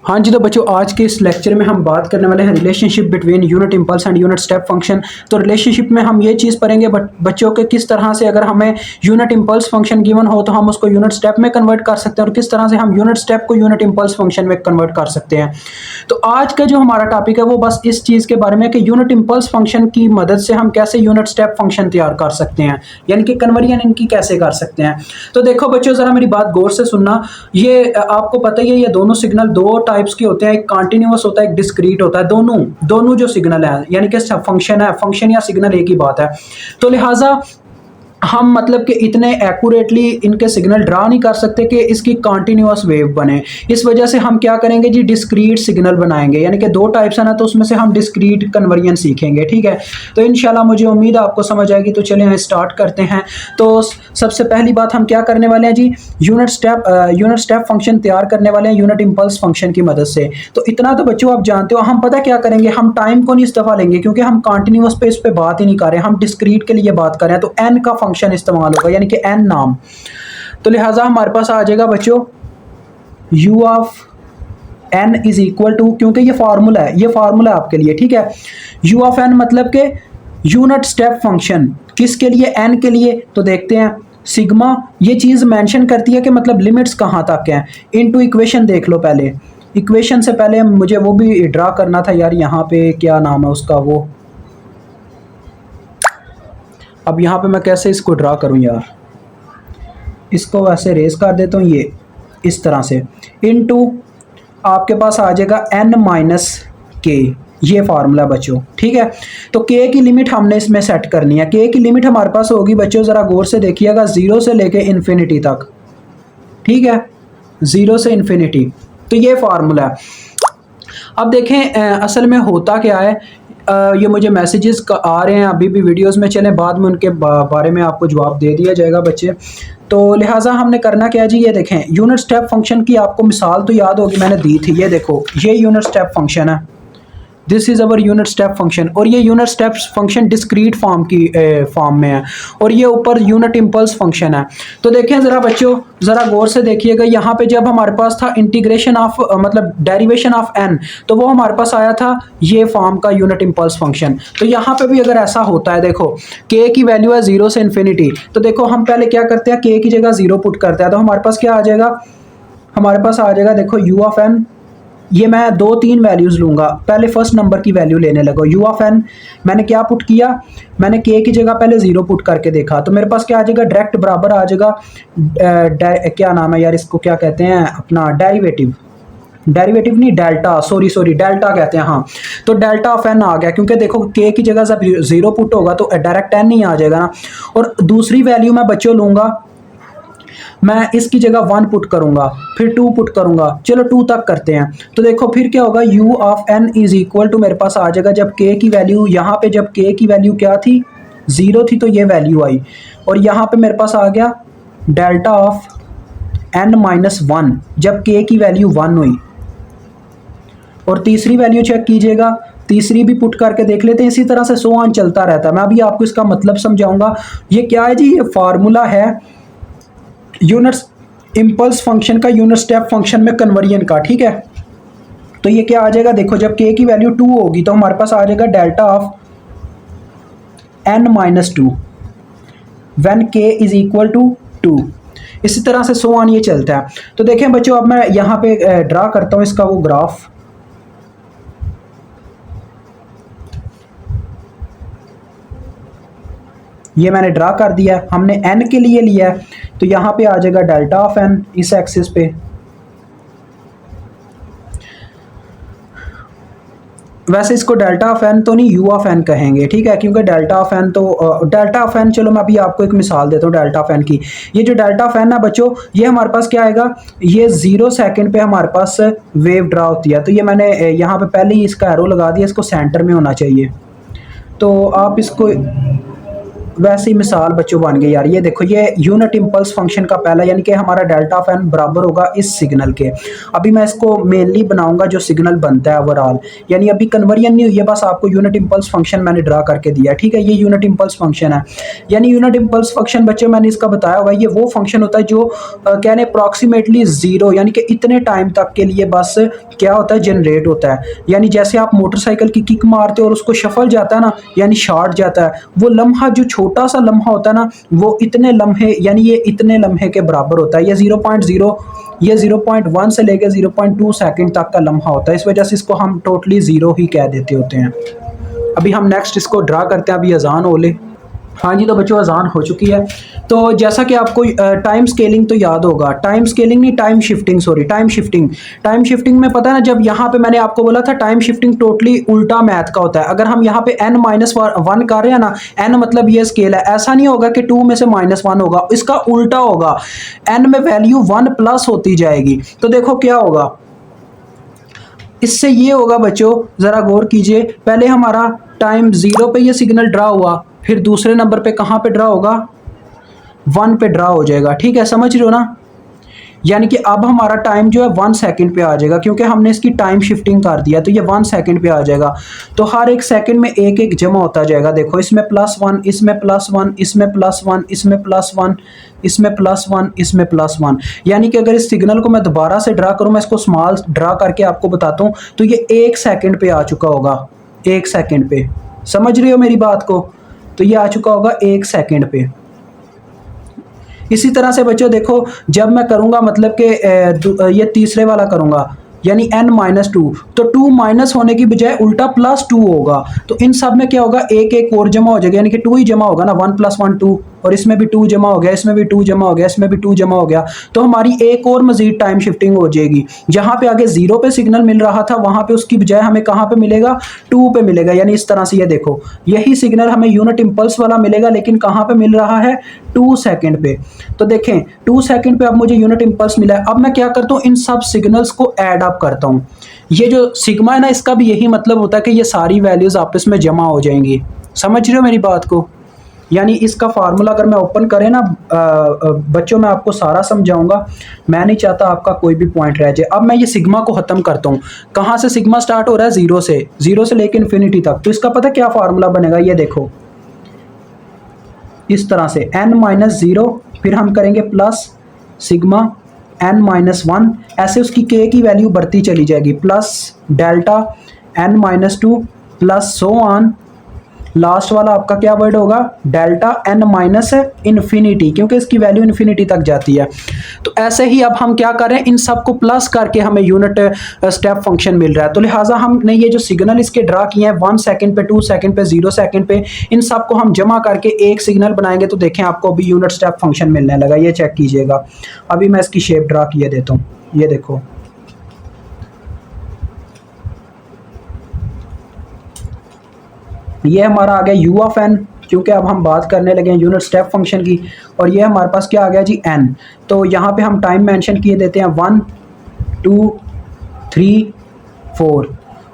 हाँ जी, तो बच्चों आज के इस लेक्चर में हम बात करने वाले हैं relationship between unit impulse and unit step function. तो रिलेशनशिप में हम ये चीज़ पढ़ेंगे बच्चों के किस तरह से अगर हमें यूनिट इंपल्स फंक्शन गिवन हो तो हम उसको यूनिट स्टेप में कन्वर्ट कर सकते हैं और किस तरह से हम यूनिट स्टेप को यूनिट इंपल्स फंक्शन में कन्वर्ट कर सकते हैं। तो आज का जो हमारा टॉपिक है वो बस इस चीज़ के बारे में कि यूनिट इंपल्स फंक्शन की मदद से हम कैसे यूनिट स्टेप फंक्शन तैयार कर सकते हैं, यानी कि कन्वर्जन इनकी कैसे कर सकते हैं। तो देखो बच्चों, ज़रा मेरी बात गौर से सुनना। ये आपको पता ही है, ये दोनों सिग्नल दो टाइप्स के होते हैं, एक कॉन्टिन्यूअस होता है, एक डिस्क्रीट होता है। दोनों दोनों जो सिग्नल है, यानी कि फंक्शन है, फंक्शन या सिग्नल एक ही बात है। तो लिहाजा हम मतलब कि इतने एक्यूरेटली इनके सिग्नल ड्रा नहीं कर सकते कि इसकी कॉन्टिन्यूअस वेव बने। इस वजह से हम क्या करेंगे जी, डिस्क्रीट सिग्नल बनाएंगे, यानी कि दो टाइप्स है ना, तो उसमें से हम डिस्क्रीट कन्वर्जन सीखेंगे। ठीक है, तो इंशाल्लाह मुझे उम्मीद है आपको समझ आएगी। तो चलिए हम स्टार्ट करते हैं। तो सबसे पहली बात हम क्या करने वाले हैं जी, यूनिट स्टेप फंक्शन तैयार करने वाले हैं यूनिट इंपल्स फंक्शन की मदद से। तो इतना तो बच्चों आप जानते हो। हम पता क्या करेंगे, हम टाइम को नहीं इस दफ़ा लेंगे क्योंकि हम कॉन्टिन्यूअस पे इस पे बात ही नहीं कर रहे, हम डिस्क्रीट के लिए बात कर रहे हैं। तो एन का फंक्शन इस्तेमाल होगा, यानी कि एन नाम। तो लिहाजा हमारे पास आ जाएगा बच्चों u of n is equal to, क्योंकि ये फार्मूला है, ये फार्मूला है आपके लिए। ठीक है, u ऑफ n मतलब के यूनिट स्टेप फंक्शन किसके लिए, n के लिए। तो देखते हैं, सिग्मा ये चीज़ मेंशन करती है कि मतलब लिमिट्स कहाँ तक हैं। इनटू इक्वेशन देख लो पहले। इक्वेशन से पहले मुझे वो भी ड्रा करना था यार, यहाँ पे क्या नाम है उसका, वो अब यहाँ पे मैं कैसे इसको ड्रा करूँ यार, इसको वैसे रेस कर देता हूँ, ये इस तरह से। इनटू आपके पास आ जाएगा n माइनस के, ये फार्मूला बच्चों। ठीक है, तो k की लिमिट हमने इसमें सेट करनी है। k की लिमिट हमारे पास होगी बच्चों, ज़रा गौर से देखिएगा, 0 से लेके इन्फिनिटी तक। ठीक है, 0 से इन्फिनिटी, तो ये फार्मूला है। अब देखें असल में होता क्या है। ये मुझे मैसेजेस आ रहे हैं अभी भी वीडियोस में, चलें बाद में उनके बारे में आपको जवाब दे दिया जाएगा बच्चे। तो लिहाजा हमने करना क्या है जी, ये देखें यूनिट स्टेप फंक्शन की आपको मिसाल तो याद होगी, मैंने दी थी। ये देखो, ये यूनिट स्टेप फंक्शन है, this is our unit step function. और ये unit step function discrete form में है, और ये ऊपर यूनिट इंपल्स फंक्शन है। तो देखें ज़रा बच्चों, ज़रा गौर से देखिएगा, यहाँ पे जब हमारे पास था इंटीग्रेशन ऑफ मतलब डेरिवेशन ऑफ n, तो वो हमारे पास आया था ये फॉर्म का यूनिट इंपल्स फंक्शन। तो यहाँ पे भी अगर ऐसा होता है, देखो k की वैल्यू है 0 से इन्फिनिटी, तो देखो हम पहले क्या करते हैं, k की जगह 0 पुट करते हैं, तो हमारे पास क्या आ जाएगा, हमारे पास आ जाएगा देखो u ऑफ n। ये मैं 2-3 वैल्यूज़ लूँगा, पहले फर्स्ट नंबर की वैल्यू लेने लगो। u ऑफ n मैंने क्या पुट किया, मैंने k की जगह पहले 0 पुट करके देखा, तो मेरे पास क्या आ जाएगा, डायरेक्ट बराबर आ जाएगा क्या नाम है यार, इसको क्या कहते हैं, अपना डेरिवेटिव नहीं, डेल्टा, सॉरी डेल्टा कहते हैं। हाँ, तो डेल्टा ऑफ n आ गया, क्योंकि देखो k की जगह जब 0 पुट होगा तो डायरेक्ट n ही आ जाएगा ना। और दूसरी वैल्यू मैं बच्चों लूँगा, मैं इसकी जगह 1 पुट करूंगा, फिर 2 पुट करूंगा, चलो 2 तक करते हैं। तो देखो फिर क्या होगा, u of n is equal to मेरे पास आ जाएगा, जब k की वैल्यू यहाँ पे, जब k की वैल्यू क्या थी, 0 थी, तो ये वैल्यू आई, और यहाँ पे मेरे पास आ गया डेल्टा ऑफ n माइनस 1, जब k की वैल्यू 1 हुई। और तीसरी वैल्यू चेक कीजिएगा, तीसरी भी पुट करके देख लेते हैं, इसी तरह से सो ऑन चलता रहता है। मैं अभी आपको इसका मतलब समझाऊंगा। ये क्या है जी, ये फार्मूला है यूनिट इंपल्स फंक्शन का यूनिट स्टेप फंक्शन में कन्वर्जन का। ठीक है, तो ये क्या आ जाएगा, देखो जब k की वैल्यू 2 होगी तो हमारे पास आ जाएगा delta of n minus 2 when k is equal to 2। इसी तरह से सो ऑन ये चलता है। तो देखें बच्चों, अब मैं यहाँ पे ड्रा करता हूँ इसका वो ग्राफ। ये मैंने ड्रा कर दिया, हमने n के लिए लिया है, तो यहाँ पे आ जाएगा डेल्टा ऑफ n इस एक्सिस पे। वैसे इसको डेल्टा ऑफ n तो नहीं, u ऑफ n कहेंगे। ठीक है, क्योंकि डेल्टा ऑफ n तो डेल्टा ऑफ n, चलो मैं अभी आपको एक मिसाल देता हूँ डेल्टा ऑफ n की। ये जो डेल्टा ऑफ n है बच्चों, ये हमारे पास क्या आएगा, ये 0 सेकंड पे हमारे पास वेव ड्रा होती है। तो ये मैंने यहाँ पे पहले ही इसका एरो लगा दिया, इसको सेंटर में होना चाहिए। तो आप इसको वैसी मिसाल बच्चों बन गई यार। ये देखो, ये यूनिट इम्पल्स फंक्शन का पहला, यानी कि हमारा डेल्टा ऑफ एन बराबर होगा इस सिग्नल के। अभी मैं इसको मेनली बनाऊंगा जो सिग्नल बनता है ओवरऑल, यानी अभी कन्वर्जन नहीं हुई है, बस आपको यूनिट इम्पल्स फंक्शन मैंने ड्रा करके दिया, ठीक है। ये यूनिट इम्पल्स फंक्शन है, यानी यूनिट इम्पल्स फंक्शन बच्चों मैंने इसका बताया हुआ है, ये वो फंक्शन होता है जो कहने अप्रॉक्सीमेटली जीरो, यानी कि इतने टाइम तक के लिए बस क्या होता है, जनरेट होता है। यानी जैसे आप मोटरसाइकिल की किक मारते हो और उसको शफल जाता है ना, यानी शॉर्ट जाता है, वो लम्हा जो छोटा सा लम्हा होता है ना, वो इतने लम्हे, यानी ये इतने लम्हे के बराबर होता है। ये 0.0, ये 0.1 से लेकर 0.2 सेकंड तक का लम्हा होता है, इस वजह से इसको हम टोटली ज़ीरो ही कह देते होते हैं। अभी हम नेक्स्ट इसको ड्रा करते हैं। अभी अजान हो ले। हाँ जी, तो बच्चों अजान हो चुकी है। तो जैसा कि आपको टाइम स्केलिंग तो याद होगा, टाइम स्केलिंग नहीं, time shifting, sorry time shifting. Time shifting में पता है ना, जब यहाँ पे मैंने आपको बोला था टाइम शिफ्टिंग टोटली उल्टा मैथ का होता है। अगर हम यहाँ पे n-1 कर रहे हैं ना, n मतलब ये स्केल है, ऐसा नहीं होगा कि 2 में से -1 होगा, इसका उल्टा होगा, n में वैल्यू 1 प्लस होती जाएगी। तो देखो क्या होगा, इससे ये होगा बच्चों, ज़रा गौर कीजिए, पहले हमारा टाइम 0 पे ये सिग्नल ड्रा हुआ, फिर दूसरे नंबर पे कहाँ पे ड्रा होगा, 1 पे ड्रा हो जाएगा, ठीक है, समझ रहे हो ना। यानी कि अब हमारा टाइम जो है 1 सेकंड पे आ जाएगा, क्योंकि हमने इसकी टाइम शिफ्टिंग कर दिया, तो ये 1 सेकंड पे आ जाएगा। तो हर एक सेकंड में एक एक जमा होता जाएगा। देखो, इसमें +1, इसमें +1, इसमें +1, इसमें +1, इसमें +1, इसमें +1। यानी कि अगर इस सिग्नल को मैं दोबारा से ड्रा करूँ, मैं इसको स्मॉल ड्रा करके आपको बताता हूँ, तो ये 1 सेकंड पे आ चुका होगा, 1 सेकंड पे। समझ रहे हो मेरी बात को? तो ये आ चुका होगा 1 सेकंड पे। इसी तरह से बच्चों देखो, जब मैं करूंगा मतलब कि ये तीसरे वाला करूंगा, यानी n-2, तो 2 माइनस होने की बजाय उल्टा +2 होगा। तो इन सब में क्या होगा, एक एक और जमा हो जाएगा, यानी कि 2 ही जमा होगा ना, 1 + 1 2, और इसमें भी 2 जमा हो गया, इसमें भी 2 जमा हो गया, इसमें भी 2 जमा हो गया। तो हमारी एक और मजीद टाइम शिफ्टिंग हो जाएगी। जहाँ पे आगे 0 पे सिग्नल मिल रहा था, वहाँ पे उसकी बजाय हमें कहाँ पे मिलेगा, 2 पे मिलेगा। यानी इस तरह से ये देखो, यही सिग्नल हमें यूनिट इम्पल्स वाला मिलेगा, लेकिन कहाँ पे मिल रहा है, 2 सेकंड पे। तो देखें, 2 सेकंड पे अब मुझे यूनिट इम्पल्स मिला है। अब मैं क्या करता हूँ, इन सब सिग्नल्स को ऐड अप करता हूँ। ये जो सिग्मा है ना, इसका भी यही मतलब होता है कि ये सारी वैल्यूज आपस में जमा हो जाएंगी। समझ रहे हो मेरी बात को? यानी इसका फार्मूला अगर मैं ओपन करें ना बच्चों, मैं आपको सारा समझाऊंगा, मैं नहीं चाहता आपका कोई भी पॉइंट रह जाए। अब मैं ये सिग्मा को खत्म करता हूँ। कहाँ से सिग्मा स्टार्ट हो रहा है, 0 से लेकर इन्फिनिटी तक। तो इसका पता क्या फार्मूला बनेगा, ये देखो, इस तरह से n-0, फिर हम करेंगे प्लस सिग्मा n-1, ऐसे उसकी k की वैल्यू बढ़ती चली जाएगी, plus delta n-2 plus so on. Last वाला आपका क्या वर्ड होगा, डेल्टा n-इन्फिनिटी, क्योंकि इसकी वैल्यू इन्फिनिटी तक जाती है। तो ऐसे ही अब हम क्या करें, इन सबको प्लस करके हमें यूनिट स्टेप फंक्शन मिल रहा है। तो लिहाजा हमने ये जो सिग्नल इसके ड्रा किए हैं, 1 सेकंड पे, 2 सेकंड पे, 0 सेकंड पे, इन सबको हम जमा करके एक सिग्नल बनाएंगे। तो देखें, आपको अभी यूनिट स्टेप फंक्शन मिलने लगा, ये चेक कीजिएगा। अभी मैं इसकी शेप ड्रा किए देता हूँ, ये देखो, ये हमारा आ गया u ऑफ n, क्योंकि अब हम बात करने लगे हैं यूनिट स्टेप फंक्शन की। और ये हमारे पास क्या आ गया जी, n। तो यहाँ पे हम टाइम मेंशन किए देते हैं 1 2 3 4,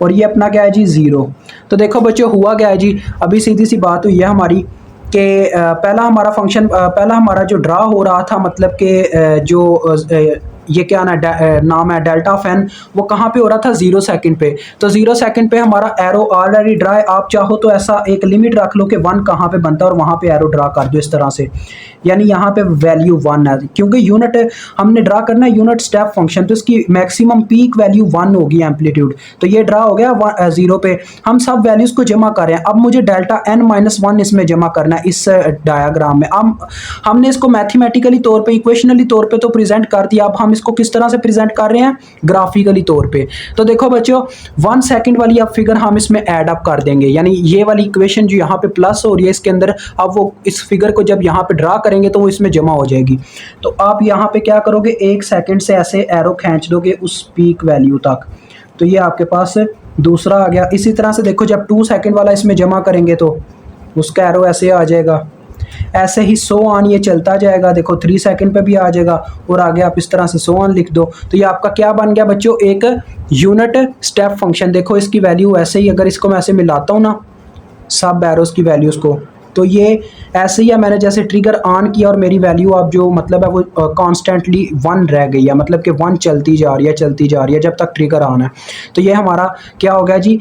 और ये अपना क्या है जी, 0। तो देखो बच्चों, हुआ क्या है जी, अभी सीधी सी बात हुई है हमारी कि पहला हमारा फंक्शन, पहला हमारा जो ड्रा हो रहा था, मतलब कि जो ये क्या नाम है, डेल्टा ऑफ एन, वो कहाँ पे हो रहा था, 0 सेकंड पे। तो 0 सेकंड पे हमारा एरो ऑलरेडी ड्रा है। आप चाहो तो ऐसा एक लिमिट रख लो कि 1 कहाँ पे बनता है, और वहाँ पे एरो ड्रा कर दो इस तरह से, यानी यहाँ पे वैल्यू 1 है, क्योंकि यूनिट हमने ड्रा करना है यूनिट स्टेप फंक्शन, तो इसकी मैक्सिमम पीक वैल्यू 1 होगी, एम्पलीट्यूड। तो ये ड्रा हो गया 0 पे। हम सब वैल्यूज को जमा कर रहे हैं। अब मुझे डेल्टा n-1 इसमें जमा करना है, इस डायग्राम में। अब हमने इसको मैथमेटिकली तौर पर, इक्वेशनली तौर पर तो प्रेजेंट कर दिया। अब हम इसको किस तरह से प्रेजेंट कर रहे हैं, ग्राफिकली तौर पे। तो देखो बच्चों, 1 सेकंड वाली अब फिगर हम इसमें ऐड अप कर देंगे, यानी ये वाली इक्वेशन जो यहाँ पे प्लस हो रही है इसके अंदर, अब वो इस फिगर को जब यहाँ पे ड्रा करेंगे तो वो इसमें जमा हो जाएगी। तो आप यहाँ पे क्या करोगे, 1 सेकंड से ऐसे एरो खींच दोगे उस पीक वैल्यू तक, तो ये आपके पास दूसरा आ गया। इसी तरह से देखो, जब 2 सेकंड वाला इसमें जमा करेंगे तो उसका एरो ऐसे आ जाएगा, ऐसे ही सो ऑन ये चलता जाएगा। देखो 3 सेकंड पे भी आ जाएगा, और आगे आप इस तरह से सो ऑन लिख दो। तो ये आपका क्या बन गया बच्चों, एक यूनिट स्टेप फंक्शन। देखो इसकी वैल्यू ऐसे ही, अगर इसको मैं ऐसे मिलाता हूँ ना, सब एरोस की वैल्यूज़ को, तो ये ऐसे ही है, मैंने जैसे ट्रिगर ऑन किया और मेरी वैल्यू अब जो मतलब है वो कॉन्स्टेंटली 1 रह गई है, मतलब कि 1 चलती जा रही है जब तक ट्रिगर ऑन है। तो ये हमारा क्या हो गया जी,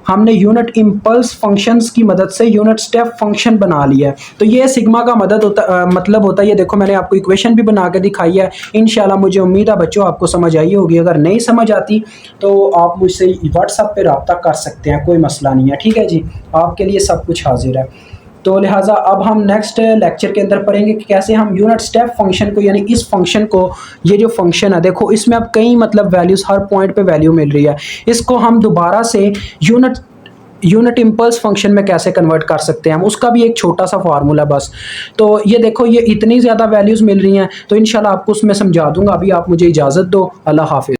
हमने यूनिट इम्पल्स फंक्शंस की मदद से यूनिट स्टेप फंक्शन बना लिया है। तो ये सिग्मा का मतलब होता है, ये देखो मैंने आपको इक्वेशन भी बना के दिखाई है। इंशाल्लाह मुझे उम्मीद है बच्चों आपको समझ आई होगी। अगर नहीं समझ आती तो आप मुझसे व्हाट्सएप पे रब्ता कर सकते हैं, कोई मसला नहीं है, ठीक है जी, आपके लिए सब कुछ हाजिर है। तो लिहाजा अब हम नेक्स्ट लेक्चर के अंदर पढ़ेंगे कि कैसे हम यूनिट स्टेप फंक्शन को, यानी इस फंक्शन को, ये जो फंक्शन है देखो इसमें अब कई मतलब वैल्यूज़, हर पॉइंट पे वैल्यू मिल रही है, इसको हम दोबारा से यूनिट इम्पल्स फंक्शन में कैसे कन्वर्ट कर सकते हैं हम, उसका भी एक छोटा सा फार्मूला बस। तो ये देखो ये इतनी ज़्यादा वैल्यूज़ मिल रही हैं, तो इंशाल्लाह आपको उसमें समझा दूंगा। अभी आप मुझे इजाज़त दो, अल्लाह हाफिज़।